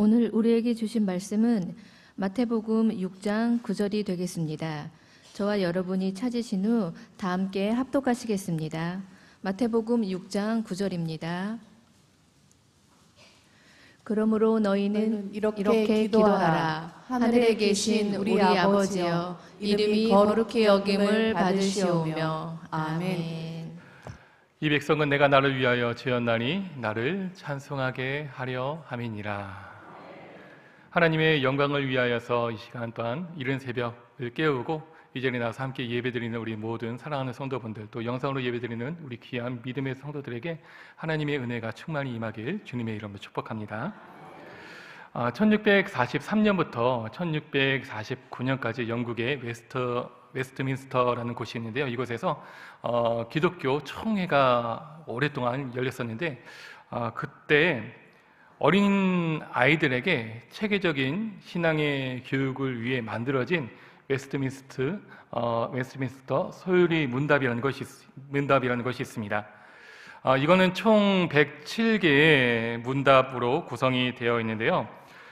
오늘 우리에게 주신 말씀은 마태복음 6장 9절이 되겠습니다. 저와 여러분이 찾으신 후 다 함께 합독하시겠습니다. 마태복음 6장 9절입니다. 그러므로 너희는 이렇게 기도하라. 하늘에 계신 우리 아버지여, 이름이 거룩히 여김을 받으시오며. 아멘. 이 백성은 내가 나를 위하여 지었나니 나를 찬송하게 하려 함이니라. 하나님의 영광을 위하여서 이 시간 또한 이른 새벽을 깨우고 이 자리에 나와서 함께 예배드리는 우리 모든 사랑하는 성도분들, 또 영상으로 예배드리는 우리 귀한 믿음의 성도들에게 하나님의 은혜가 충만히 임하길 주님의 이름으로 축복합니다. 1643년부터 1649년까지 영국의 웨스트민스터라는 곳이 있는데요. 이곳에서 기독교 총회가 오랫동안 열렸었는데 그때 어린 아이들에게 체계적인 신앙의 교육을 위해 만들어진 웨스트민스터 소율이 문답이라는 것이 있습니다. 이거는 총 107개의 문답으로 구성이 되어 있는데요.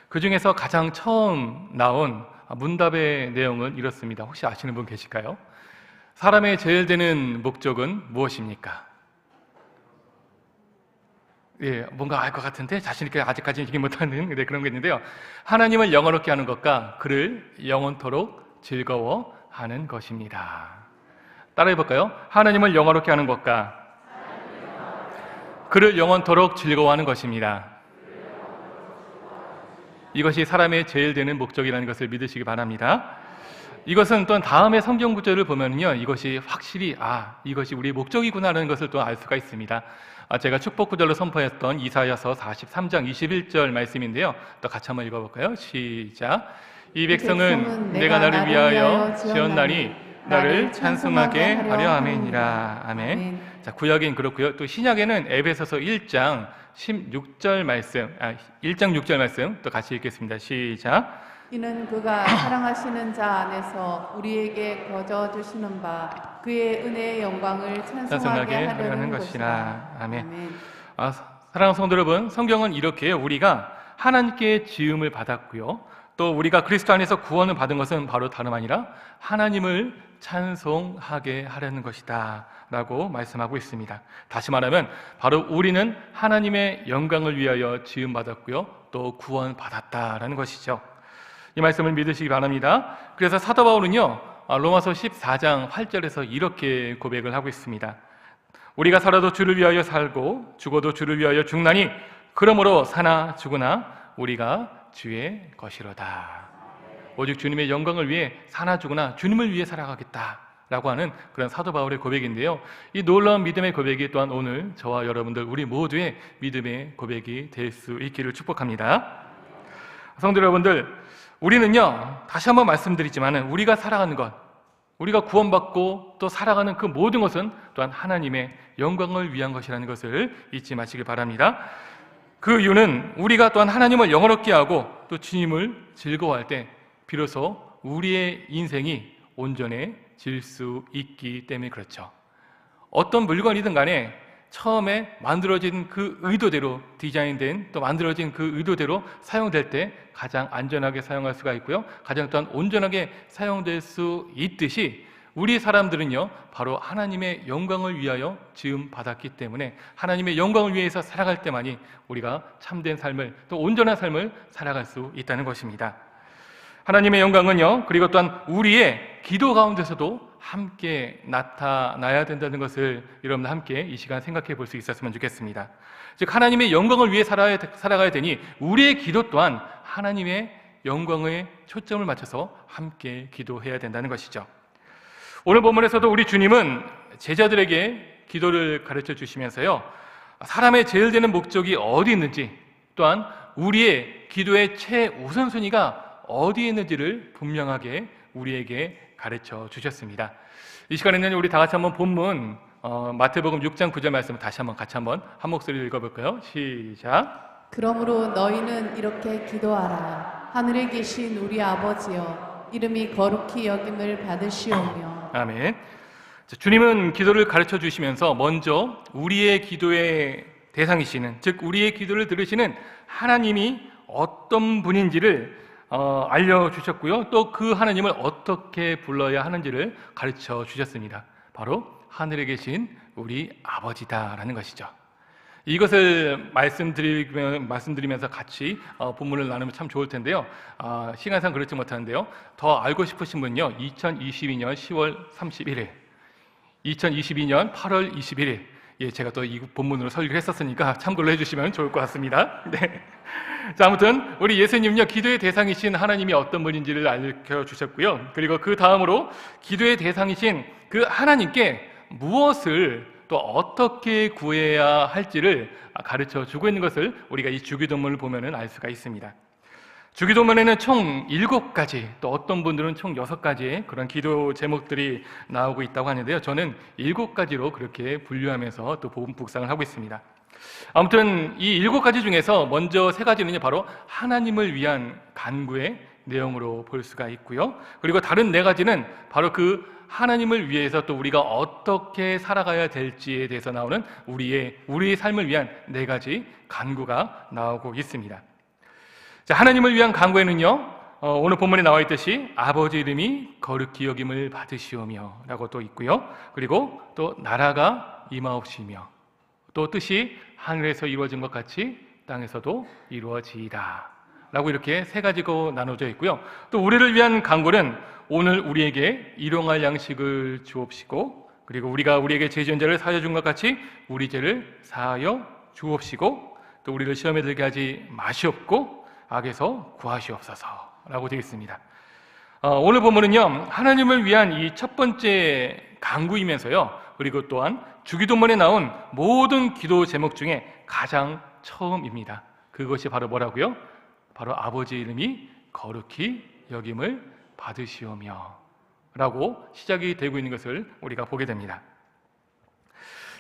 그 중에서 가장 처음 나온 문답의 내용은 이렇습니다. 혹시 아시는 분 계실까요? 사람의 제일 되는 목적은 무엇입니까? 예, 뭔가 알 것 같은데 자신있게 아직까지는 얘기 못하는 그런 게 있는데요. 하나님을 영원롭게 하는 것과 그를 영원토록 즐거워하는 것입니다. 따라해 볼까요? 하나님을 영원롭게 하는 것과 그를 영원토록 즐거워하는 것입니다. 이것이 사람의 제일 되는 목적이라는 것을 믿으시기 바랍니다. 이것은 또 다음의 성경 구절을 보면요, 이것이 확실히 이것이 우리의 목적이구나라는 것을 또 알 수가 있습니다. 제가 축복 구절로 선포했던 이사야서 43장 21절 말씀인데요. 또 같이 한번 읽어볼까요? 시작. 이 백성은 내가 나를 위하여 지었나니 나를 찬송하게 하려 함이니라. 아멘. 자, 구약엔 그렇고요. 또 신약에는 에베소서 1장 16절 말씀, 1장 6절 말씀 또 같이 읽겠습니다. 시작. 이는 그가 사랑하시는 자 안에서 우리에게 거저 주시는 바 그의 은혜의 영광을 찬송하게 하려는 것이라. 아멘. 사랑하는 성도 여러분, 성경은 이렇게 우리가 하나님께 지음을 받았고요, 또 우리가 그리스도 안에서 구원을 받은 것은 바로 다름 아니라 하나님을 찬송하게 하려는 것이다 라고 말씀하고 있습니다. 다시 말하면 바로 우리는 하나님의 영광을 위하여 지음 받았고요, 또 구원 받았다라는 것이죠. 이 말씀을 믿으시기 바랍니다. 그래서 사도 바울은요, 로마서 14장 8절에서 이렇게 고백을 하고 있습니다. 우리가 살아도 주를 위하여 살고 죽어도 주를 위하여 죽나니 그러므로 사나 죽으나 우리가 주의 것이로다. 오직 주님의 영광을 위해 사나 죽으나 주님을 위해 살아가겠다라고 하는 그런 사도 바울의 고백인데요. 이 놀라운 믿음의 고백이 또한 오늘 저와 여러분들 우리 모두의 믿음의 고백이 될 수 있기를 축복합니다. 성도 여러분들, 우리는요, 다시 한번 말씀드리지만 우리가 살아가는 것, 우리가 구원받고 또 살아가는 그 모든 것은 또한 하나님의 영광을 위한 것이라는 것을 잊지 마시길 바랍니다. 그 이유는 우리가 또한 하나님을 영원롭게 하고 또 주님을 즐거워할 때 비로소 우리의 인생이 온전해질 수 있기 때문에 그렇죠. 어떤 물건이든 간에 처음에 만들어진 그 의도대로 디자인된, 또 만들어진 그 의도대로 사용될 때 가장 안전하게 사용할 수가 있고요, 가장 또한 온전하게 사용될 수 있듯이 우리 사람들은요, 바로 하나님의 영광을 위하여 지음 받았기 때문에 하나님의 영광을 위해서 살아갈 때만이 우리가 참된 삶을, 또 온전한 삶을 살아갈 수 있다는 것입니다. 하나님의 영광은요, 그리고 또한 우리의 기도 가운데서도 함께 나타나야 된다는 것을 여러분들 함께 이 시간 생각해 볼 수 있었으면 좋겠습니다. 즉, 하나님의 영광을 위해 살아가야 되니 우리의 기도 또한 하나님의 영광에 초점을 맞춰서 함께 기도해야 된다는 것이죠. 오늘 본문에서도 우리 주님은 제자들에게 기도를 가르쳐 주시면서요, 사람의 제일 되는 목적이 어디 있는지, 또한 우리의 기도의 최우선순위가 어디에 있는지를 분명하게 우리에게 가르쳐 주셨습니다. 이 시간에는 우리 다 같이 한번 본문 마태복음 6장 9절 말씀을 다시 한번 같이 한번 한 목소리로 읽어볼까요? 시작. 그러므로 너희는 이렇게 기도하라. 하늘에 계신 우리 아버지여, 이름이 거룩히 여김을 받으시오며. 아멘. 주님은 기도를 가르쳐 주시면서 먼저 우리의 기도의 대상이시는, 즉 우리의 기도를 들으시는 하나님이 어떤 분인지를 알려주셨고요. 또 그 하나님을 어떻게 불러야 하는지를 가르쳐 주셨습니다. 바로 하늘에 계신 우리 아버지다라는 것이죠. 이것을 말씀드리면서 같이 본문을 나누면 참 좋을 텐데요. 시간상 그렇지 못하는데요. 더 알고 싶으신 분요, 2022년 10월 31일, 2022년 8월 21일, 제가 또 이 본문으로 설교를 했었으니까 참고를 해주시면 좋을 것 같습니다. 네. 자, 아무튼 우리 예수님요, 기도의 대상이신 하나님이 어떤 분인지를 알려주셨고요. 그리고 그 다음으로 기도의 대상이신 그 하나님께 무엇을 또 어떻게 구해야 할지를 가르쳐 주고 있는 것을 우리가 이 주기도문을 보면 알 수가 있습니다. 주기도문에는 총 7가지, 또 어떤 분들은 총 6가지의 그런 기도 제목들이 나오고 있다고 하는데요. 저는 7가지로 그렇게 분류하면서 또 복음 묵상을 하고 있습니다. 아무튼 이 7가지 중에서 먼저 3가지는 바로 하나님을 위한 간구의 내용으로 볼 수가 있고요. 그리고 다른 4가지는 바로 그 하나님을 위해서 또 우리가 어떻게 살아가야 될지에 대해서 나오는 우리의 삶을 위한 4가지 간구가 나오고 있습니다. 자, 하나님을 위한 간구에는요, 오늘 본문에 나와 있듯이 아버지 이름이 거룩히 여김을 받으시오며 라고 또 있고요. 그리고 또 나라가 임하옵시며, 또 뜻이 하늘에서 이루어진 것 같이 땅에서도 이루어지이다 라고 이렇게 3가지로 나눠져 있고요. 또 우리를 위한 간구는 오늘 우리에게 일용할 양식을 주옵시고, 그리고 우리가 우리에게 죄 지은 자를 사하여 준 것 같이 우리 죄를 사하여 주옵시고, 또 우리를 시험에 들게 하지 마시옵고 악에서 구하시옵소서 라고 되어 있습니다. 오늘 본문은요, 하나님을 위한 이 첫 번째 간구이면서요, 그리고 또한 주기도문에 나온 모든 기도 제목 중에 가장 처음입니다. 그것이 바로 뭐라고요? 바로 아버지 이름이 거룩히 여김을 받으시오며 라고 시작이 되고 있는 것을 우리가 보게 됩니다.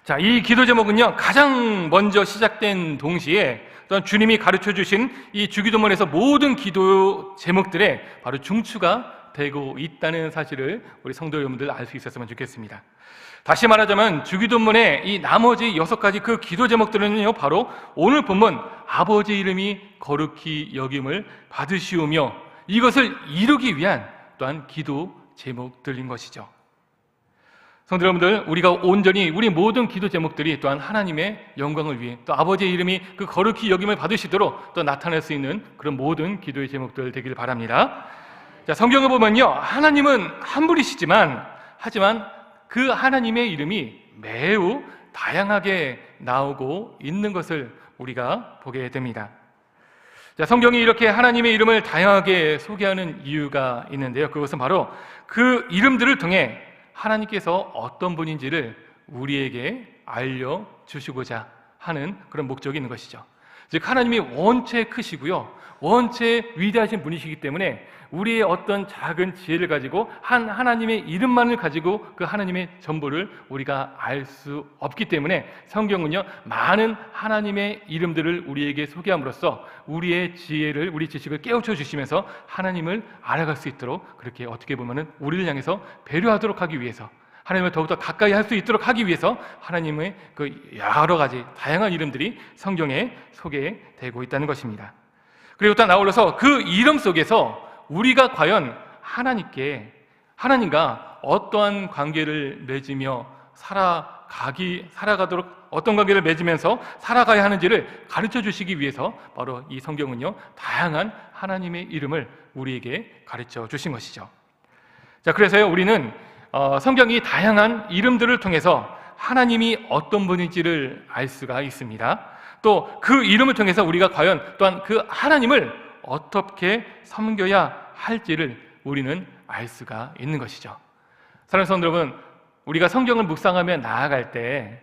자, 이 기도 제목은요, 가장 먼저 시작된 동시에 또한 주님이 가르쳐 주신 이 주기도문에서 모든 기도 제목들의 바로 중추가 되고 있다는 사실을 우리 성도 여러분들 알 수 있었으면 좋겠습니다. 다시 말하자면 주기도문의 이 나머지 6가지 그 기도 제목들은요, 바로 오늘 본문 아버지 이름이 거룩히 여김을 받으시오며 이것을 이루기 위한 또한 기도 제목들인 것이죠. 성도 여러분들, 우리가 온전히 우리 모든 기도 제목들이 또한 하나님의 영광을 위해 또 아버지의 이름이 그 거룩히 여김을 받으시도록 또 나타낼 수 있는 그런 모든 기도의 제목들 되길 바랍니다. 자, 성경을 보면요, 하나님은 한 분이시지만 하지만 그 하나님의 이름이 매우 다양하게 나오고 있는 것을 우리가 보게 됩니다. 자, 성경이 이렇게 하나님의 이름을 다양하게 소개하는 이유가 있는데요. 그것은 바로 그 이름들을 통해 하나님께서 어떤 분인지를 우리에게 알려주시고자 하는 그런 목적이 있는 것이죠. 즉, 하나님이 원체 크시고요, 원체 위대하신 분이시기 때문에 우리의 어떤 작은 지혜를 가지고 한 하나님의 이름만을 가지고 그 하나님의 전부를 우리가 알 수 없기 때문에 성경은요, 많은 하나님의 이름들을 우리에게 소개함으로써 우리의 지혜를, 우리 지식을 깨우쳐 주시면서 하나님을 알아갈 수 있도록 그렇게 어떻게 보면은 우리를 향해서 배려하도록 하기 위해서, 하나님을 더욱더 가까이 할 수 있도록 하기 위해서 하나님의 그 여러 가지 다양한 이름들이 성경에 소개되고 있다는 것입니다. 그리고 또 아울러서 그 이름 속에서 우리가 과연 하나님과 어떠한 관계를 맺으며 살아가도록 어떤 관계를 맺으면서 살아가야 하는지를 가르쳐 주시기 위해서 바로 이 성경은요, 다양한 하나님의 이름을 우리에게 가르쳐 주신 것이죠. 자, 그래서요, 우리는 성경이 다양한 이름들을 통해서 하나님이 어떤 분인지를 알 수가 있습니다. 또 그 이름을 통해서 우리가 과연 또한 그 하나님을 어떻게 섬겨야 할지를 우리는 알 수가 있는 것이죠. 사랑하는 성도 여러분, 우리가 성경을 묵상하며 나아갈 때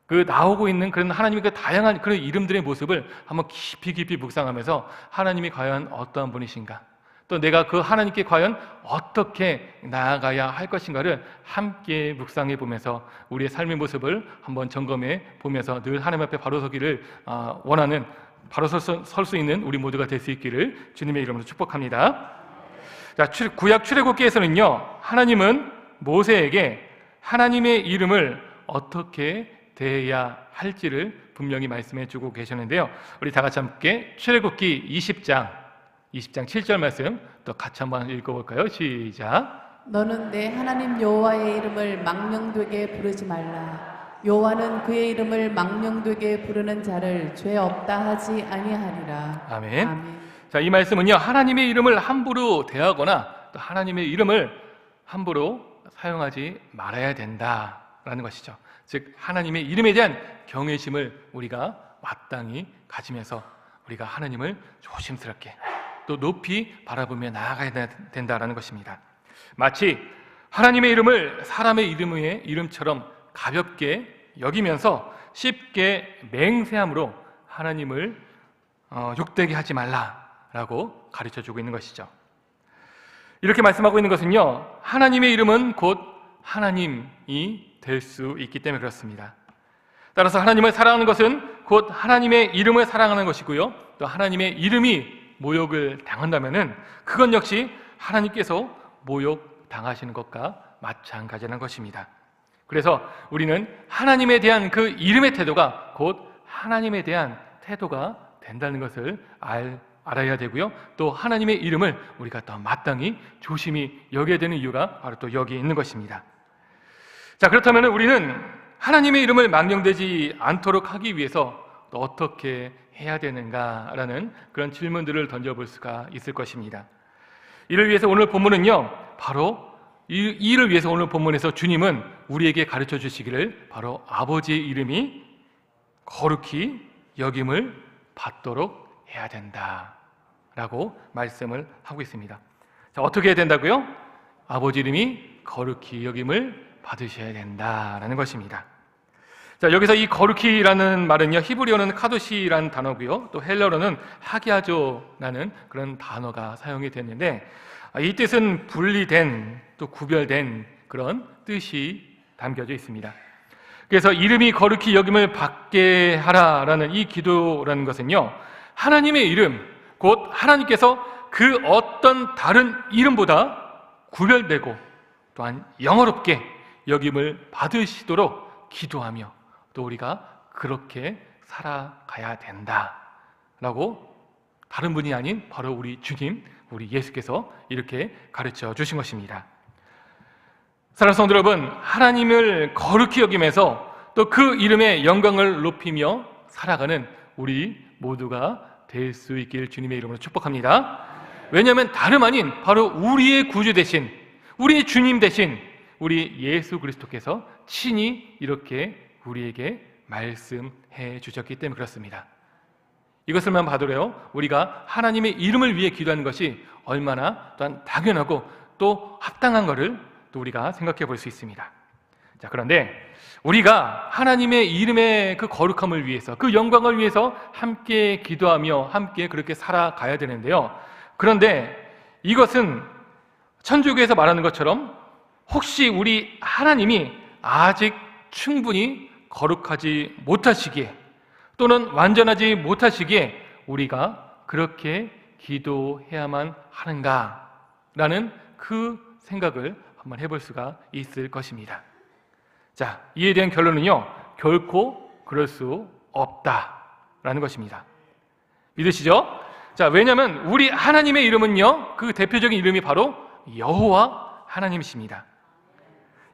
그 나오고 있는 그런 하나님의 그 다양한 그런 이름들의 모습을 한번 깊이 묵상하면서 하나님이 과연 어떠한 분이신가, 또 내가 그 하나님께 과연 어떻게 나아가야 할 것인가를 함께 묵상해 보면서 우리의 삶의 모습을 한번 점검해 보면서 늘 하나님 앞에 바로 서기를 원하는, 바로 설 수 있는 우리 모두가 될 수 있기를 주님의 이름으로 축복합니다. 자, 구약 출애굽기에서는요, 하나님은 모세에게 하나님의 이름을 어떻게 대해야 할지를 분명히 말씀해 주고 계셨는데요. 우리 다 같이 함께 출애굽기 20장 7절 말씀 또 같이 한번 읽어볼까요? 시작. 너는 내 하나님 여호와의 이름을 망령되게 부르지 말라. 여호와는 그의 이름을 망령되게 부르는 자를 죄 없다 하지 아니하리라. 아멘. 아멘. 자, 이 말씀은요, 하나님의 이름을 함부로 대하거나 또 하나님의 이름을 함부로 사용하지 말아야 된다라는 것이죠. 즉 하나님의 이름에 대한 경외심을 우리가 마땅히 가지면서 우리가 하나님을 조심스럽게 또 높이 바라보며 나아가야 된다라는 것입니다. 마치 하나님의 이름을 사람의 이름처럼 가볍게 여기면서 쉽게 맹세함으로 하나님을 욕되게 하지 말라라고 가르쳐주고 있는 것이죠. 이렇게 말씀하고 있는 것은요, 하나님의 이름은 곧 하나님이 될 수 있기 때문에 그렇습니다. 따라서 하나님을 사랑하는 것은 곧 하나님의 이름을 사랑하는 것이고요, 또 하나님의 이름이 모욕을 당한다면은 그건 역시 하나님께서 모욕 당하시는 것과 마찬가지라는 것입니다. 그래서 우리는 하나님에 대한 그 이름의 태도가 곧 하나님에 대한 태도가 된다는 것을 알아야 되고요, 또 하나님의 이름을 우리가 더 마땅히 조심히 여겨야 되는 이유가 바로 또 여기에 있는 것입니다. 자, 그렇다면 우리는 하나님의 이름을 망령되지 않도록 하기 위해서 또 어떻게 해야 되는가라는 그런 질문들을 던져볼 수가 있을 것입니다. 이를 위해서 오늘 본문은요, 바로 이를 위해서 오늘 본문에서 주님은 우리에게 가르쳐 주시기를 바로 아버지의 이름이 거룩히 여김을 받도록 해야 된다라고 말씀을 하고 있습니다. 자, 어떻게 해야 된다고요? 아버지 이름이 거룩히 여김을 받으셔야 된다라는 것입니다. 자, 여기서 이 거룩히라는 말은요, 히브리어는 카도시라는 단어고요, 또 헬러어는 하기아조라는 그런 단어가 사용이 됐는데, 이 뜻은 분리된, 또 구별된 그런 뜻이 담겨져 있습니다. 그래서 이름이 거룩히 여김을 받게 하라라는 이 기도라는 것은요, 하나님의 이름, 곧 하나님께서 그 어떤 다른 이름보다 구별되고 또한 영어롭게 여김을 받으시도록 기도하며 또 우리가 그렇게 살아가야 된다라고 다른 분이 아닌 바로 우리 주님, 우리 예수께서 이렇게 가르쳐 주신 것입니다. 사랑하는 성도 여러분, 하나님을 거룩히 여기면서 또 그 이름의 영광을 높이며 살아가는 우리 모두가 될 수 있길 주님의 이름으로 축복합니다. 왜냐하면 다름 아닌 바로 우리의 구주 대신, 우리의 주님 대신 우리 예수 그리스도께서 친히 이렇게 우리에게 말씀해 주셨기 때문에 그렇습니다. 이것을만 봐도요, 우리가 하나님의 이름을 위해 기도하는 것이 얼마나 또한 당연하고 또 합당한 것을 또 우리가 생각해 볼 수 있습니다. 자, 그런데 우리가 하나님의 이름의 그 거룩함을 위해서, 그 영광을 위해서 함께 기도하며 함께 그렇게 살아가야 되는데요, 그런데 이것은 천주교에서 말하는 것처럼 혹시 우리 하나님이 아직 충분히 거룩하지 못하시기에 또는 완전하지 못하시기에 우리가 그렇게 기도해야만 하는가라는 그 생각을 한번 해볼 수가 있을 것입니다. 자, 이에 대한 결론은요, 결코 그럴 수 없다라는 것입니다. 믿으시죠? 자, 왜냐하면 우리 하나님의 이름은요, 그 대표적인 이름이 바로 여호와 하나님이십니다.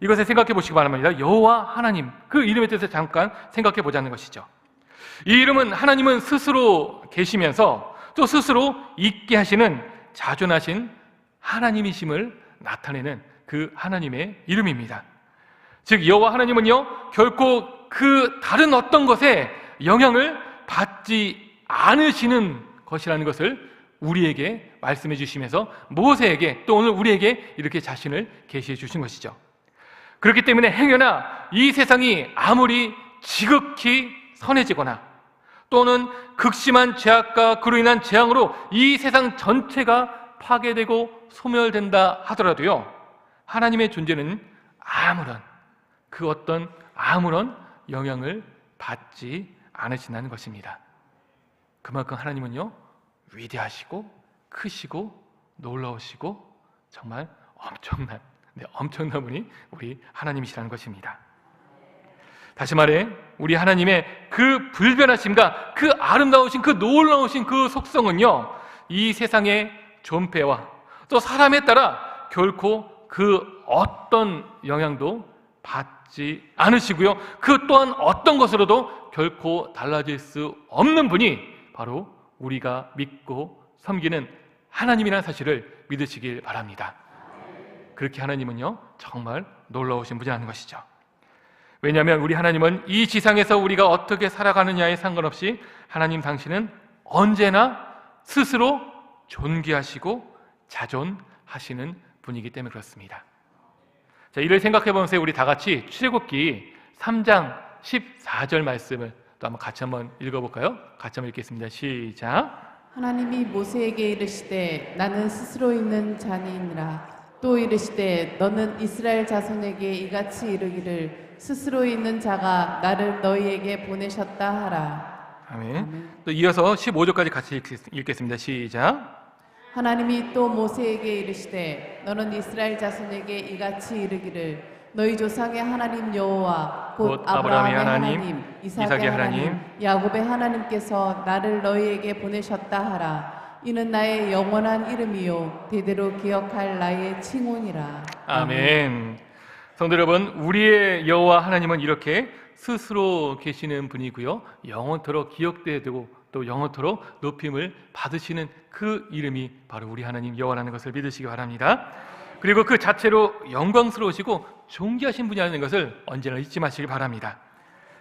이것을 생각해 보시기 바랍니다. 여호와 하나님, 그 이름에 대해서 잠깐 생각해 보자는 것이죠. 이 이름은 하나님은 스스로 계시면서 또 스스로 있게 하시는 자존하신 하나님이심을 나타내는 그 하나님의 이름입니다. 즉 여호와 하나님은요, 결코 그 다른 어떤 것에 영향을 받지 않으시는 것이라는 것을 우리에게 말씀해 주시면서 모세에게 또 오늘 우리에게 이렇게 자신을 계시해 주신 것이죠. 그렇기 때문에 행여나 이 세상이 아무리 지극히 선해지거나 또는 극심한 죄악과 그로 인한 재앙으로 이 세상 전체가 파괴되고 소멸된다 하더라도요, 하나님의 존재는 아무런 영향을 받지 않으신다는 것입니다. 그만큼 하나님은요, 위대하시고 크시고 놀라우시고 정말 엄청난 분이 우리 하나님이시라는 것입니다. 다시 말해 우리 하나님의 그 불변하심과 그 아름다우신 그 놀라우신 그 속성은요, 이 세상의 존폐와 또 사람에 따라 결코 그 어떤 영향도 받지 않으시고요, 그 또한 어떤 것으로도 결코 달라질 수 없는 분이 바로 우리가 믿고 섬기는 하나님이라는 사실을 믿으시길 바랍니다. 그렇게 하나님은요 정말 놀라우신 분이라는 것이죠. 왜냐하면 우리 하나님은 이 지상에서 우리가 어떻게 살아가느냐에 상관없이 하나님 당신은 언제나 스스로 존귀하시고 자존하시는 분이기 때문에 그렇습니다. 자, 이를 생각해 보면서 우리 다 같이 출애굽기 3장 14절 말씀을 또 한번 같이 한번 읽어볼까요? 같이 한번 읽겠습니다. 시작. 하나님이 모세에게 이르시되 나는 스스로 있는 자니이니라. 또 이르시되 너는 이스라엘 자손에게 이같이 이르기를 스스로 있는 자가 나를 너희에게 보내셨다 하라. 아멘. 또 이어서 15절까지 같이 읽겠습니다. 시작. 하나님이 또 모세에게 이르시되 너는 이스라엘 자손에게 이같이 이르기를 너희 조상의 하나님 여호와 곧 아브라함의 하나님, 이삭의 하나님, 야곱의 하나님께서 나를 너희에게 보내셨다 하라. 이는 나의 영원한 이름이요 대대로 기억할 나의 칭혼이라. 아멘. 성도 여러분, 우리의 여호와 하나님은 이렇게 스스로 계시는 분이고요, 영원토록 기억되고 또 영원토록 높임을 받으시는 그 이름이 바로 우리 하나님 여호와라는 것을 믿으시기 바랍니다. 그리고 그 자체로 영광스러우시고 존귀하신 분이라는 것을 언제나 잊지 마시기 바랍니다.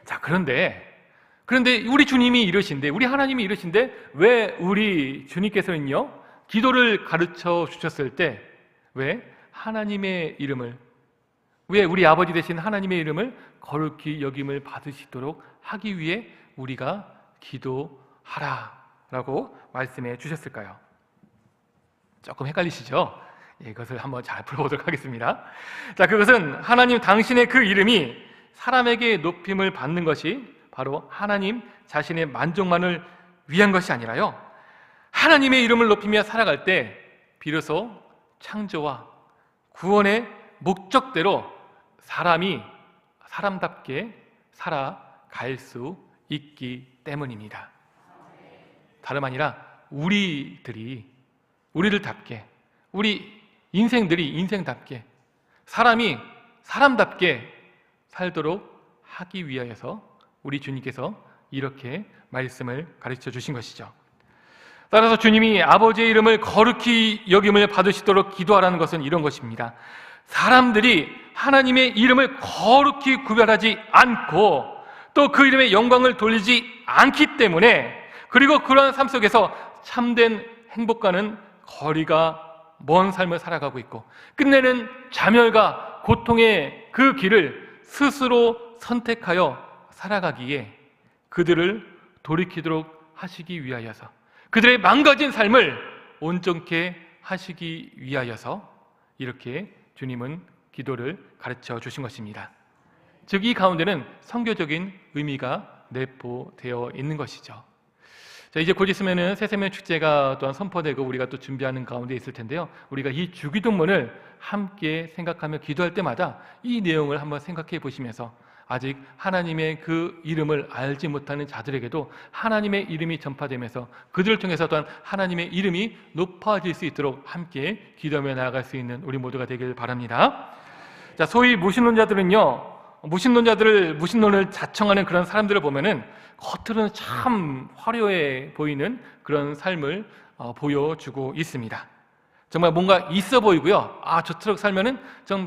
자, 그런데 우리 주님이 이러신데, 우리 하나님이 이러신데 왜 우리 주님께서는요 기도를 가르쳐 주셨을 때 왜 하나님의 이름을, 왜 우리 아버지 되신 하나님의 이름을 거룩히 여김을 받으시도록 하기 위해 우리가 기도하라라고 말씀해 주셨을까요? 조금 헷갈리시죠? 이것을 한번 잘 풀어보도록 하겠습니다. 자, 그것은 하나님 당신의 그 이름이 사람에게 높임을 받는 것이 바로 하나님 자신의 만족만을 위한 것이 아니라요, 하나님의 이름을 높이며 살아갈 때 비로소 창조와 구원의 목적대로 사람이 사람답게 살아갈 수 있기 때문입니다. 다름 아니라 우리들답게, 우리 인생들이 인생답게, 사람이 사람답게 살도록 하기 위하여서 우리 주님께서 이렇게 말씀을 가르쳐 주신 것이죠. 따라서 주님이 아버지의 이름을 거룩히 여김을 받으시도록 기도하라는 것은 이런 것입니다. 사람들이 하나님의 이름을 거룩히 구별하지 않고 또 그 이름의 영광을 돌리지 않기 때문에, 그리고 그러한 삶 속에서 참된 행복과는 거리가 먼 삶을 살아가고 있고 끝내는 자멸과 고통의 그 길을 스스로 선택하여 살아가기에 그들을 돌이키도록 하시기 위하여서, 그들의 망가진 삶을 온전케 하시기 위하여서 이렇게 주님은 기도를 가르쳐 주신 것입니다. 즉 이 가운데는 선교적인 의미가 내포되어 있는 것이죠. 자, 이제 곧 있으면은 새세명 축제가 또한 선포되고 우리가 또 준비하는 가운데 있을 텐데요, 우리가 이 주기도문을 함께 생각하며 기도할 때마다 이 내용을 한번 생각해 보시면서 아직 하나님의 그 이름을 알지 못하는 자들에게도 하나님의 이름이 전파되면서 그들을 통해서 또한 하나님의 이름이 높아질 수 있도록 함께 기도하며 나아갈 수 있는 우리 모두가 되길 바랍니다. 자, 소위 무신론자들은요, 무신론을 자청하는 그런 사람들을 보면은 겉으로는 참 화려해 보이는 그런 삶을 보여주고 있습니다. 정말 뭔가 있어 보이고요, 저처럼 살면은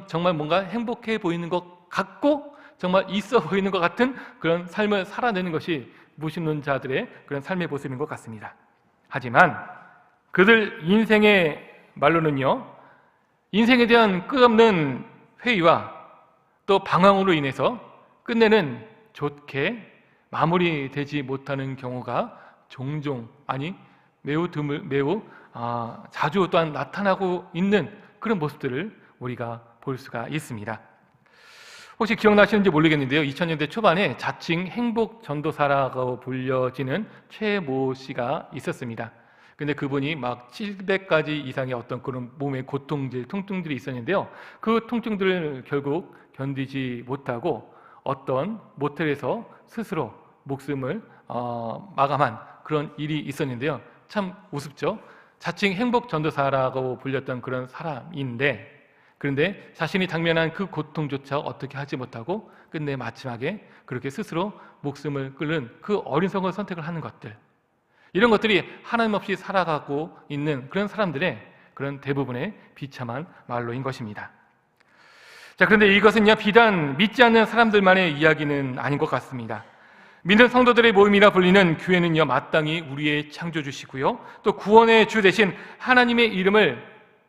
정말 뭔가 행복해 보이는 것 같고 정말 있어 보이는 것 같은 그런 삶을 살아내는 것이 무신론자들의 그런 삶의 모습인 것 같습니다. 하지만 그들 인생의 말로는요, 인생에 대한 끝없는 회의와 또 방황으로 인해서 끝내는 좋게 마무리되지 못하는 경우가 종종, 매우 자주 또한 나타나고 있는 그런 모습들을 우리가 볼 수가 있습니다. 혹시 기억나시는지 모르겠는데요, 2000년대 초반에 자칭 행복 전도사라고 불려지는 최모 씨가 있었습니다. 근데 그분이 막 700가지 이상의 어떤 그런 몸의 통증들이 있었는데요, 그 통증들을 결국 견디지 못하고 어떤 모텔에서 스스로 목숨을 마감한 그런 일이 있었는데요. 참 우습죠. 자칭 행복전도사라고 불렸던 그런 사람인데, 그런데 자신이 당면한 그 고통조차 어떻게 하지 못하고 끝내 마지막에 그렇게 스스로 목숨을 끊는 그 어리석은 선택을 하는 것들, 이런 것들이 하나님 없이 살아가고 있는 그런 사람들의 그런 대부분의 비참한 말로인 것입니다. 자, 그런데 이것은요, 비단 믿지 않는 사람들만의 이야기는 아닌 것 같습니다. 믿는 성도들의 모임이라 불리는 교회는요, 마땅히 우리의 창조주시고요, 또 구원의 주 대신 하나님의 이름을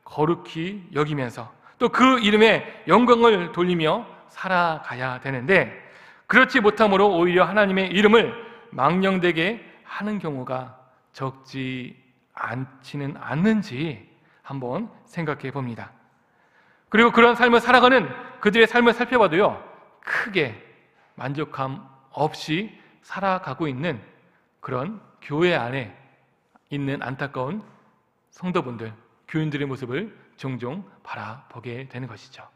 거룩히 여기면서 또 그 이름에 영광을 돌리며 살아가야 되는데, 그렇지 못함으로 오히려 하나님의 이름을 망령되게 하는 경우가 적지 않지는 않는지 한번 생각해 봅니다. 그리고 그런 삶을 살아가는 그들의 삶을 살펴봐도요, 크게 만족함 없이 살아가고 있는 그런 교회 안에 있는 안타까운 성도분들, 교인들의 모습을 종종 바라보게 되는 것이죠.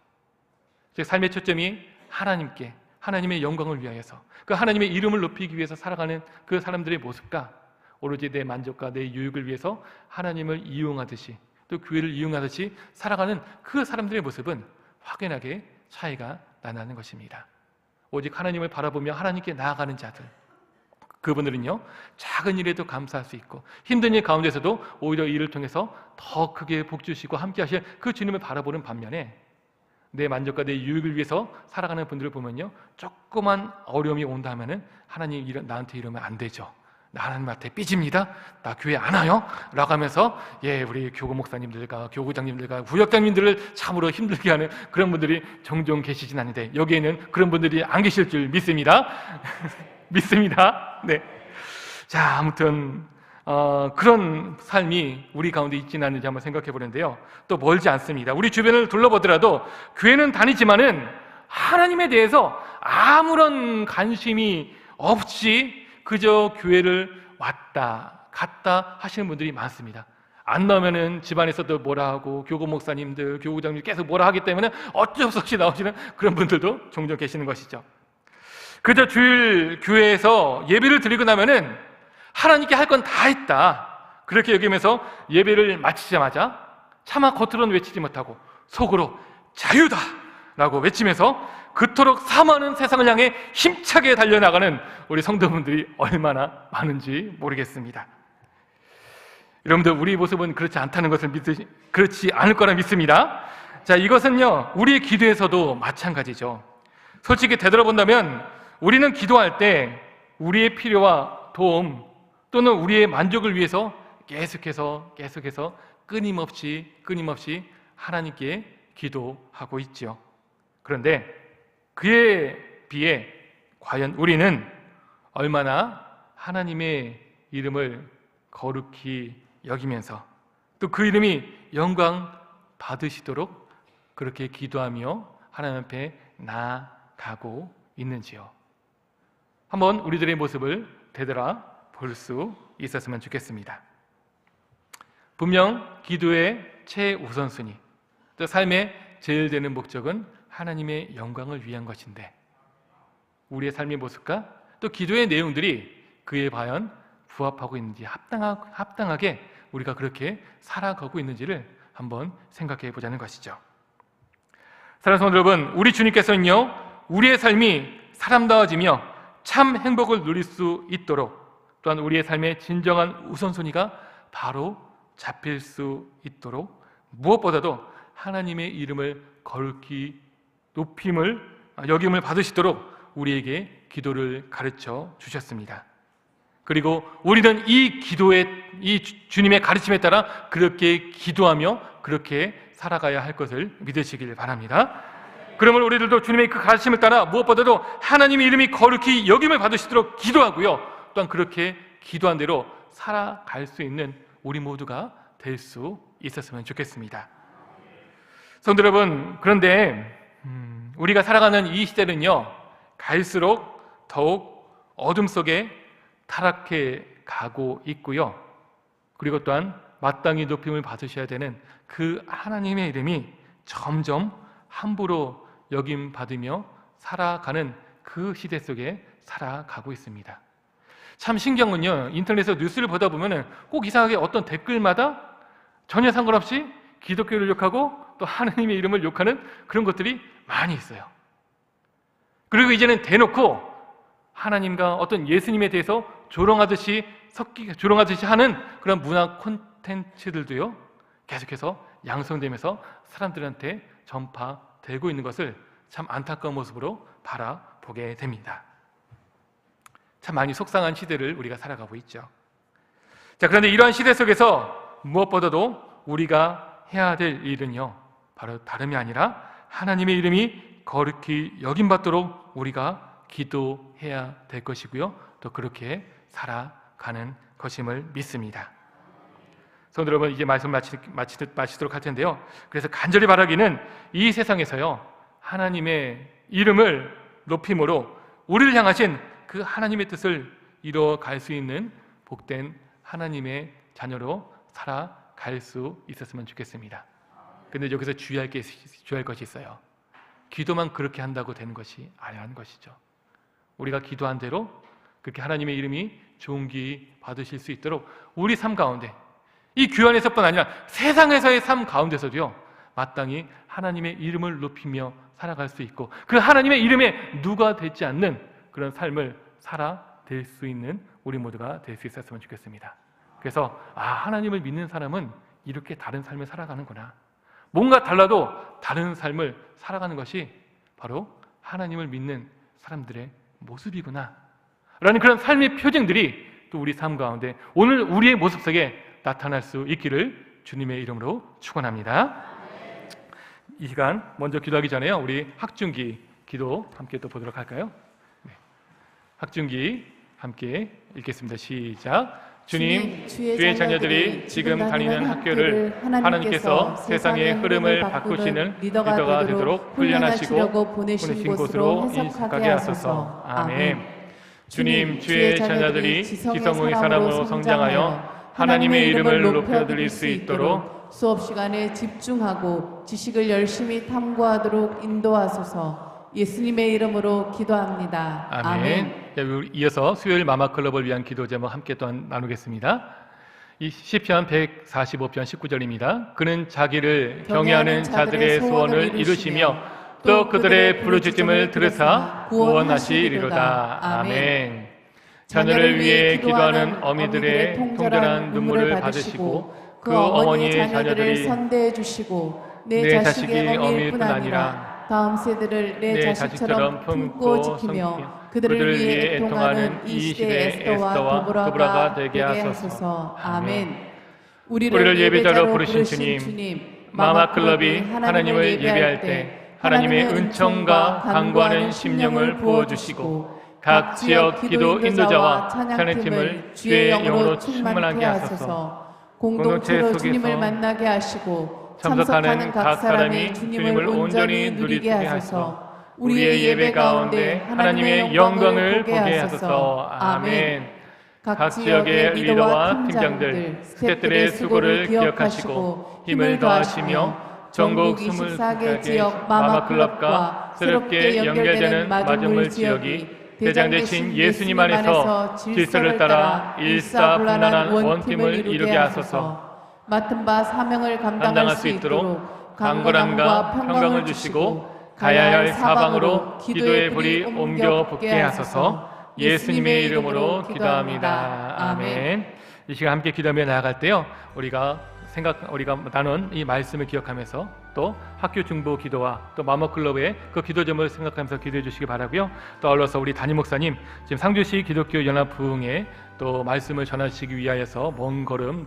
즉, 삶의 초점이 하나님께, 하나님의 영광을 위하여서, 그 하나님의 이름을 높이기 위해서 살아가는 그 사람들의 모습과 오로지 내 만족과 내 유익을 위해서 하나님을 이용하듯이, 또 교회를 이용하듯이 살아가는 그 사람들의 모습은 확연하게 차이가 나는 것입니다. 오직 하나님을 바라보며 하나님께 나아가는 자들, 그분들은요, 작은 일에도 감사할 수 있고 힘든 일 가운데서도 오히려 이를 통해서 더 크게 복 주시고 함께 하실 그 주님을 바라보는 반면에, 내 만족과 내 유익을 위해서 살아가는 분들을 보면요, 조그만 어려움이 온다 하면은 하나님 나한테 이러면 안 되죠, 나 하나님한테 삐집니다, 나 교회 안 와요 라고 하면서 우리 교구 목사님들과 교구장님들과 구역장님들을 참으로 힘들게 하는 그런 분들이 종종 계시진 않는데, 여기에는 그런 분들이 안 계실 줄 믿습니다. 믿습니다. 네. 자, 아무튼 그런 삶이 우리 가운데 있지는 않는지 한번 생각해 보는데요, 또 멀지 않습니다. 우리 주변을 둘러보더라도 교회는 다니지만은 하나님에 대해서 아무런 관심이 없이 그저 교회를 왔다 갔다 하시는 분들이 많습니다. 안 나오면은 집안에서도 뭐라 하고, 교구 목사님들, 교구장님 계속 뭐라 하기 때문에 어쩔 수 없이 나오시는 그런 분들도 종종 계시는 것이죠. 그저 주일 교회에서 예배를 드리고 나면은 하나님께 할 건 다 했다, 그렇게 여기면서 예배를 마치자마자 차마 겉으로는 외치지 못하고 속으로 자유다 라고 외치면서 그토록 사모하는 세상을 향해 힘차게 달려나가는 우리 성도분들이 얼마나 많은지 모르겠습니다. 여러분들, 우리 모습은 그렇지 않다는 것을 그렇지 않을 거라 믿습니다. 자, 이것은요, 우리의 기도에서도 마찬가지죠. 솔직히 되돌아본다면 우리는 기도할 때 우리의 필요와 도움 또는 우리의 만족을 위해서 계속해서 끊임없이 하나님께 기도하고 있지요. 그런데 그에 비해 과연 우리는 얼마나 하나님의 이름을 거룩히 여기면서 또 그 이름이 영광 받으시도록 그렇게 기도하며 하나님 앞에 나아가고 있는지요. 한번 우리들의 모습을 되돌아 볼 수 있었으면 좋겠습니다. 분명 기도의 최우선순위, 또 삶의 제일 되는 목적은 하나님의 영광을 위한 것인데, 우리의 삶의 모습과 또 기도의 내용들이 그에 과연 부합하고 있는지, 합당하게 우리가 그렇게 살아가고 있는지를 한번 생각해 보자는 것이죠. 사랑하는 성도 여러분, 우리 주님께서는요, 우리의 삶이 사람다워지며 참 행복을 누릴 수 있도록, 또한 우리의 삶의 진정한 우선순위가 바로 잡힐 수 있도록 무엇보다도 하나님의 이름을 거룩히 여김을 받으시도록 우리에게 기도를 가르쳐 주셨습니다. 그리고 우리는 이 주님의 가르침에 따라 그렇게 기도하며 그렇게 살아가야 할 것을 믿으시길 바랍니다. 그러면 우리들도 주님의 그 가르침을 따라 무엇보다도 하나님의 이름이 거룩히 여김을 받으시도록 기도하고요, 또한 그렇게 기도한 대로 살아갈 수 있는 우리 모두가 될 수 있었으면 좋겠습니다. 성도 여러분, 그런데 우리가 살아가는 이 시대는요, 갈수록 더욱 어둠 속에 타락해 가고 있고요, 그리고 또한 마땅히 높임을 받으셔야 되는 그 하나님의 이름이 점점 함부로 여김 받으며 살아가는 그 그 시대 속에 살아가고 있습니다. 참 신기한 건요, 인터넷에서 뉴스를 보다 보면은 꼭 이상하게 어떤 댓글마다 전혀 상관없이 기독교를 욕하고 또 하느님의 이름을 욕하는 그런 것들이 많이 있어요. 그리고 이제는 대놓고 하나님과 어떤 예수님에 대해서 조롱하듯이 하는 그런 문화 콘텐츠들도요, 계속해서 양성되면서 사람들한테 전파되고 있는 것을 참 안타까운 모습으로 바라보게 됩니다. 참 많이 속상한 시대를 우리가 살아가고 있죠. 자, 그런데 이러한 시대 속에서 무엇보다도 우리가 해야 될 일은요, 바로 다름이 아니라 하나님의 이름이 거룩히 여김받도록 우리가 기도해야 될 것이고요, 또 그렇게 살아가는 것임을 믿습니다. 성도 여러분, 이제 말씀 마치도록 할 텐데요, 그래서 간절히 바라기는 이 세상에서요, 하나님의 이름을 높임으로 우리를 향하신 그 하나님의 뜻을 이루어갈 수 있는 복된 하나님의 자녀로 살아갈 수 있었으면 좋겠습니다. 근데 여기서 주의할 것이 있어요. 기도만 그렇게 한다고 되는 것이 아니라는 것이죠. 우리가 기도한 대로 그렇게 하나님의 이름이 존귀 받으실 수 있도록 우리 삶 가운데, 이 교회에서뿐 아니라 세상에서의 삶 가운데서도요, 마땅히 하나님의 이름을 높이며 살아갈 수 있고 그 하나님의 이름에 누가 되지 않는 그런 삶을 살아낼 수 있는 우리 모두가 될 수 있었으면 좋겠습니다. 그래서 하나님을 믿는 사람은 이렇게 다른 삶을 살아가는구나, 뭔가 달라도 다른 삶을 살아가는 것이 바로 하나님을 믿는 사람들의 모습이구나 라는 그런 삶의 표징들이 또 우리 삶 가운데 오늘 우리의 모습 속에 나타날 수 있기를 주님의 이름으로 축원합니다. 이 시간 먼저 기도하기 전에요, 우리 학중기 기도 함께 또 보도록 할까요? 네. 학중기 함께 읽겠습니다. 시작. 주님, 주의 자녀들이 지금 다니는 학교를 하나님께서 세상의 흐름을 바꾸시는 리더가 되도록 훈련하시고 보내신 곳으로 인식하게 하소서. 아멘. 주님, 주의 자녀들이 지성의 사람으로 성장하여 하나님의 이름을 높여드릴 수 있도록 수업 시간에 집중하고 지식을 열심히 탐구하도록 인도하소서. 예수님의 이름으로 기도합니다. 아멘. 이어서 수요일 마마클럽을 위한 기도 제목 함께 또 나누겠습니다. 이 시편 145편 19절입니다. 그는 자기를 경외하는 자들의 소원을 이루시며 또 그들의 부르짖음을 들으사 구원하시리로다. 아멘. 자녀를 위해 기도하는 어미들의 통절한 눈물을 받으시고 그 어머니의 자녀들을 선대해 주시고 내 자식이 어미일 뿐 아니라 다음 세대를 내 자식처럼 품고 지키며 그들을 위해 애통하는 이 시대의 에스더와 도브라가 되게 하소서. 아멘. 우리를 예배자로 부르신 주님, 마마클럽이 하나님을 예배할 때 하나님의 은총과 강구하는 심령을 부어주시고 각 지역 기도 인도자와 찬양팀을 주의 영으로 충만하게 하소서. 공동체로 주님을 만나게 하시고 참석하는 각 사람이 주님을 온전히 누리게 하소서. 우리의 예배 가운데 하나님의 영광을 보게 하소서. 아멘. 각 지역의 리더와 팀장들, 스태프들의 수고를 기억하시고 힘을 더하시며 전국 24개 지역 마마클럽과 새롭게 연결되는 마중물 지역이 대장 되신 예수님 안에서 질서를 따라 일사분란한 원팀을 이루게 하소서. 맡은 바 사명을 감당할 수 있도록 강건함과 평강을 주시고 가야 할 사방으로 기도의 불이 옮겨 붙게 하소서. 예수님의 이름으로 기도합니다. 아멘. 이 시간 함께 기도하며 나아갈 때요, 우리가 나눈 이 말씀을 기억하면서 또 학교 중보 기도와 또 마마클럽의 그 기도점을 생각하면서 기도해 주시기 바라고요. 또 아울러서 우리 담임 목사님 지금 상주시 기독교 연합 부흥에 또 말씀을 전하시기 위하여서 먼 걸음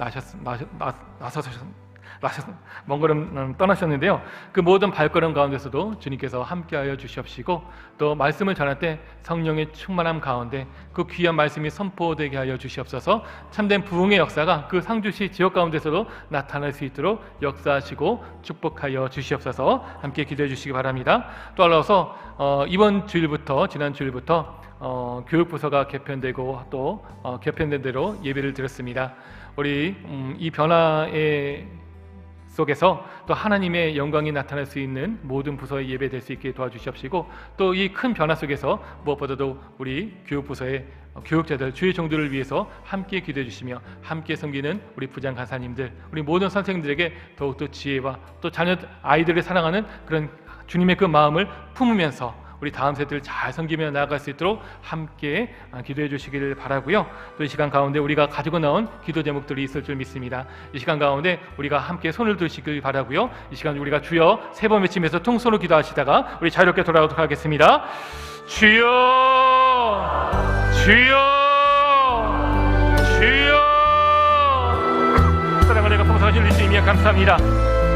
떠나셨는데요. 그 모든 발걸음 가운데서도 주님께서 함께하여 주시옵시고 또 말씀을 전할 때 성령의 충만함 가운데 그 귀한 말씀이 선포되게 하여 주시옵소서. 참된 부흥의 역사가 그 상주시 지역 가운데서도 나타날 수 있도록 역사하시고 축복하여 주시옵소서. 함께 기도해 주시기 바랍니다. 또 알아서 이번 주일부터 지난 주일부터 교육부서가 개편되고 또 개편된 대로 예배를 드렸습니다. 우리 이 변화의 속에서 또 하나님의 영광이 나타날 수 있는 모든 부서의 예배될 수 있게 도와주시옵시고, 또 이 큰 변화 속에서 무엇보다도 우리 교육부서의 교육자들, 주의 종들을 위해서 함께 기도해 주시며 함께 섬기는 우리 부장 간사님들, 우리 모든 선생님들에게 더욱더 지혜와 또 자녀 아이들을 사랑하는 그런 주님의 그 마음을 품으면서 우리 다음 세대를 잘 섬기며 나아갈 수 있도록 함께 기도해 주시기를 바라고요. 또 이 시간 가운데 우리가 가지고 나온 기도 제목들이 있을 줄 믿습니다. 이 시간 가운데 우리가 함께 손을 드시길 바라고요. 이 시간 우리가 주여 세 번 외치면서 통성으로 기도하시다가 우리 자유롭게 돌아오도록 하겠습니다. 주여, 주여, 주여. 사랑하는 풍성하신 우리 주님이여 감사합니다.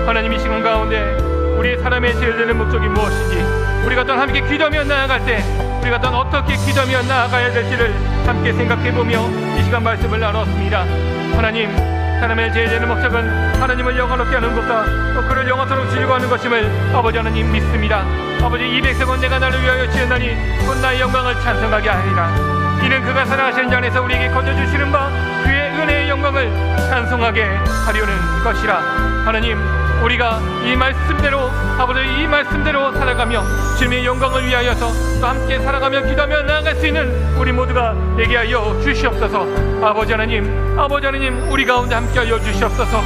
하나님, 이 시간 가운데 우리 사람의 제일 되는 목적이 무엇인지, 우리가 또 함께 기도하며 나아갈 때 우리가 또 어떻게 기도하며 나아가야 될지를 함께 생각해보며 이 시간 말씀을 나눴습니다. 하나님, 사람의 제일 되는 목적은 하나님을 영원롭게 하는 것과 또 그를 영원토록 즐거워하는 것임을 아버지 하나님 믿습니다. 아버지, 이 백성은 내가 나를 위하여 지었나니 곧 나의 영광을 찬송하게 하리라. 이는 그가 살아가시는 자 안에서 우리에게 건져주시는 바 그의 은혜의 영광을 찬송하게 하려는 것이라. 하나님, 우리가 이 말씀대로 아버지 이 말씀대로 살아가며 주님의 영광을 위하여서 또 함께 살아가며 기도하며 나아갈 수 있는 우리 모두가 되게 하여 주시옵소서. 아버지 하나님, 우리 가운데 함께 하여 주시옵소서.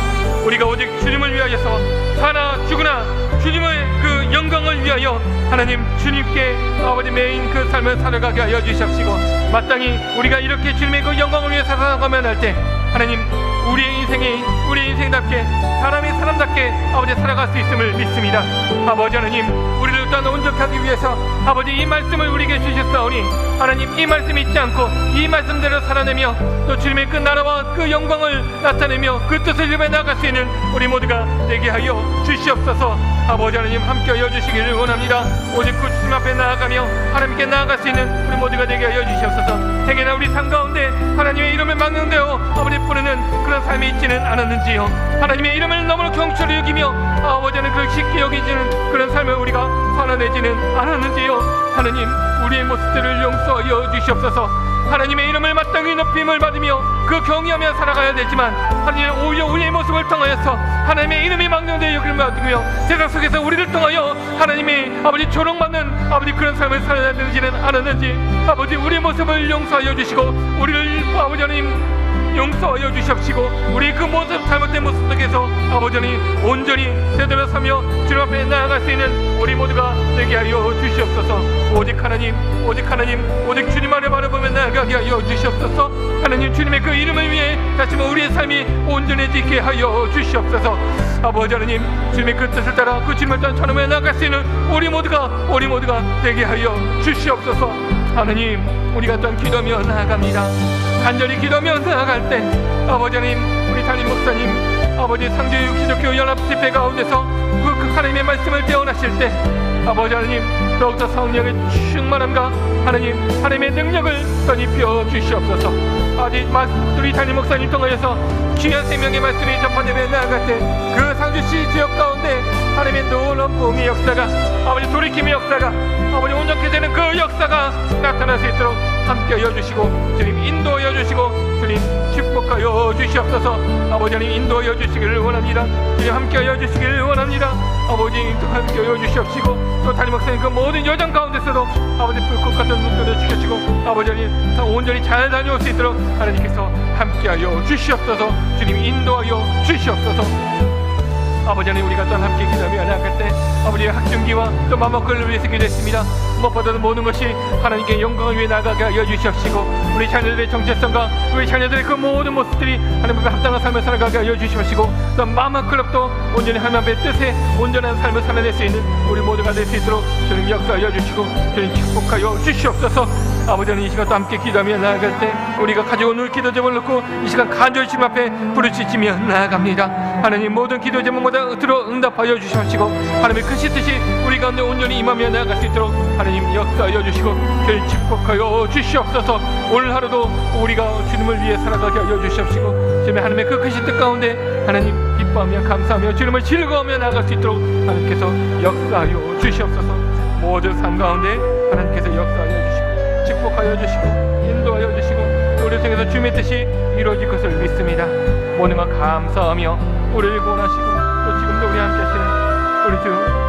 우리가 오직 주님을 위하여서 사나 죽으나 주님의 그 영광을 위하여 하나님 주님께 아버지 메인 그 삶을 살아가게 하여 주시옵시고, 마땅히 우리가 이렇게 주님의 그 영광을 위해 살아가면 할 때 하나님 우리의 인생답게 사람답게 아버지 살아갈 수 있음을 믿습니다. 아버지 하나님, 우리를 또한 온전하기 위해서 아버지 이 말씀을 우리에게 주셨사오니 하나님, 이 말씀 잊지 않고 이 말씀대로 살아내며 또 주님의 그 나라와 그 영광을 나타내며 그 뜻을 이루며 나아갈 수 있는 우리 모두가 되게 하여 주시옵소서. 아버지 하나님, 함께 하여 주시기를 원합니다. 오직 그 주님 앞에 나아가며 하나님께 나아갈 수 있는 우리 모두가 되게 하여 주시옵소서. 행여나 우리 삶 가운데 하나님의 이름을 망령되어 아버지 부르는 그런 삶이 있지는 않았는지요. 하나님의 이름을 너무나 경초히 여기며 아버지 하나님 그걸 쉽게 여기지는 그런 삶을 우리가 살아내지는 않았는지요. 하나님, 우리의 모습들을 용서하여 주시옵소서. 하나님의 이름을 마땅히 높임을 받으며 그 경외하며 살아가야 되지만 하나님, 오히려 우리의 모습을 통하여서 하나님의 이름이 망령되어 여김을 받으며 세상 속에서 우리를 통하여 하나님의 아버지 조롱받는 아버지 그런 삶을 살아내지는 않았는지 아버지 우리의 모습을 용서하여 주시고 우리를 아버지 하나님 용서하여 주시옵시고, 우리 그 모습 잘못된 모습 속에서 아버지 하나님 온전히 제대로 서며 주님 앞에 나아갈 수 있는 우리 모두가 되게 하여 주시옵소서. 오직 주님만을 바라보며 나아가게 하여 주시옵소서. 하나님, 주님의 그 이름을 위해 다시 한번 우리의 삶이 온전해지게 하여 주시옵소서. 아버지 하나님, 주님의 그 뜻을 따라 그 주님을 따라 전하며 나아갈 수 있는 우리 모두가 되게 하여 주시옵소서. 하나님, 우리가 또한 기도하며 나아갑니다. 간절히 기도하며 나아갈 때 아버지 하나님, 우리 담임 목사님 아버지 상주의 기독교 연합 집회 가운데서 그 하나님의 말씀을 대언하실 때 아버지 하나님 더욱더 성령의 충만함과 하나님의 능력을 선입혀 주시옵소서. 아직 우리 담임 목사님 통하여서 귀한 생명의 말씀이 전파되며 나아갈 때 그 상주시 지역 가운데 하나님의 놀라운 부흥의 역사가 아버지 돌이킴의 역사가 아버지 온전케 되는 그 역사가 나타날 수 있도록 함께하여 주시고 주님 인도하여 주시고 주님 축복하여 주시옵소서. 아버지 하나님 인도하여 주시기를 원합니다. 주님 함께하여 주시기를 원합니다. 아버지 함께하여 주시옵시고 또 담임 목사님 그 모든 여정 가운데서도 아버지 불꽃 같은 눈들을 주시고 아버지 하나님 온전히 잘 다녀올 수 있도록 하나님께서 함께하여 주시옵소서. 주님 인도하여 주시옵소서. 아버지 하나님, 우리가 또한 함께 기도하며 나아갈 때 아버지의 학중기와 또 맘먹거리를 위해서 기도했습니다. 무엇보다도 모든 것이 하나님께 영광을 위해 나아가게 하여 주시옵시고 우리 자녀들의 정체성과 우리 자녀들의 그 모든 모습들이 하나님과 합당한 삶을 살아가게 하여 주시옵시고 또 맘먹거리도 온전히 하나님의 뜻에 온전한 삶을 살아낼 수 있는 우리 모두가 될 수 있도록 주님 역사하여 주시고 주님 축복하여 주시옵소서. 아버지 하나님, 이 시간 또 함께 기도하며 나아갈 때 우리가 가져온 우리 기도 제목을 놓고 이 시간 간절히 주님 앞에 부르짖으며 나아갑니다. 하나님, 모든 기도 제목마다 들어 응답하여 주시옵시고 하나님의 크신 뜻이 우리 가운데 온전히 임하며 나아갈 수 있도록 하나님 역사하여 주시고 주님 축복하여 주시옵소서. 오늘 하루도 우리가 주님을 위해 살아가게 하여 주시옵시고 주님의 하나님의 그 크신 뜻 가운데 하나님 기뻐하며 감사하며 주님을 즐거워하며 나아갈 수 있도록 하나님께서 역사하여 주시옵소서. 모든 삶 가운데 하나님께서 역사하여 주시고 축복하여 주시고 인도하여 주시고 우리를 통해서 주님의 뜻이 이루어질 것을 믿습니다. 모든 것 감사하며 우리를 구원하시고 또 지금도 우리 함께 하시는 우리 주